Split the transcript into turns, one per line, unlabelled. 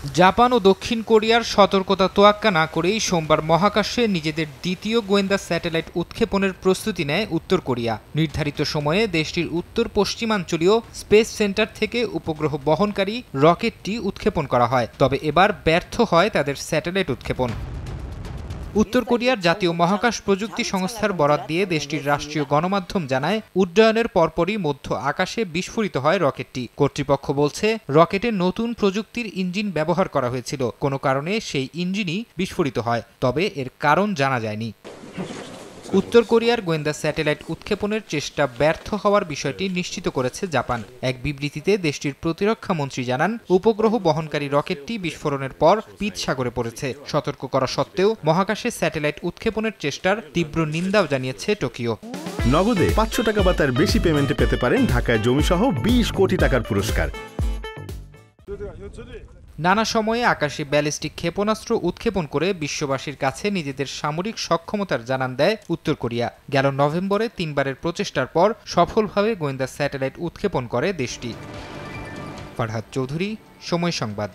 Japan ও দক্ষিণ কোরিয়ার সতর্কতা তোয়াক্কা না করেই সোমবার মহাকাশে নিজেদের দ্বিতীয় গোয়েন্দা স্যাটেলাইট উৎক্ষেপণের প্রস্তুতি নেয় উত্তর কোরিয়া। নির্ধারিত সময়ে দেশটির উত্তর পশ্চিমাঞ্চলীয় স্পেস সেন্টার থেকে উপগ্রহ বহনকারী রকেটটি উৎক্ষেপণ করা হয়, তবে এবার ব্যর্থ হয় তাদের স্যাটেলাইট উৎক্ষেপণ। উত্তর কোরিয়ার জাতীয় মহাকাশ প্রযুক্তি সংস্থার বরাত দিয়ে দেশটির রাষ্ট্রীয় গণমাধ্যম জানায়, উড্ডয়নের পরপরই মধ্য আকাশে বিস্ফোরিত হয় রকেটটি। কর্তৃপক্ষ বলছে, রকেটে নতুন প্রযুক্তির ইঞ্জিন ব্যবহার করা হয়েছিল, কোনো কারণে সেই ইঞ্জিনই বিস্ফোরিত হয়, তবে এর কারণ জানা যায়নি। উত্তর কোরিয়ার গোয়েন্দা স্যাটেলাইট উৎক্ষেপণের চেষ্টা ব্যর্থ হওয়ার বিষয়টি নিশ্চিত করেছে জাপান। এক বিবৃতিতে দেশটির প্রতিরক্ষা মন্ত্রী জানান, উপগ্রহ বহনকারী রকেটটি বিস্ফোরণের পর পিত সাগরে পড়েছে। সতর্ক করা সত্ত্বেও মহাকাশে স্যাটেলাইট উৎক্ষেপণের চেষ্টার তীব্র নিন্দাও জানিয়েছে টোকিও।
নগদে 500 টাকা বা তার বেশি পেমেন্টে পেতে পারেন ঢাকায় জমিসহ 20 কোটি টাকার পুরস্কার।
নানা সময়ে আকাশে ব্যালিস্টিক ক্ষেপণাস্ত্র উৎক্ষেপণ করে বিশ্ববাসীর কাছে নিজেদের সামরিক সক্ষমতার জানান দেয় উত্তর কোরিয়া। গেল নভেম্বরে 3বারের প্রচেষ্টার পর সফলভাবে গোয়েন্দা স্যাটেলাইট উৎক্ষেপণ করে দেশটি। ফারহাদ চৌধুরী, সময় সংবাদ।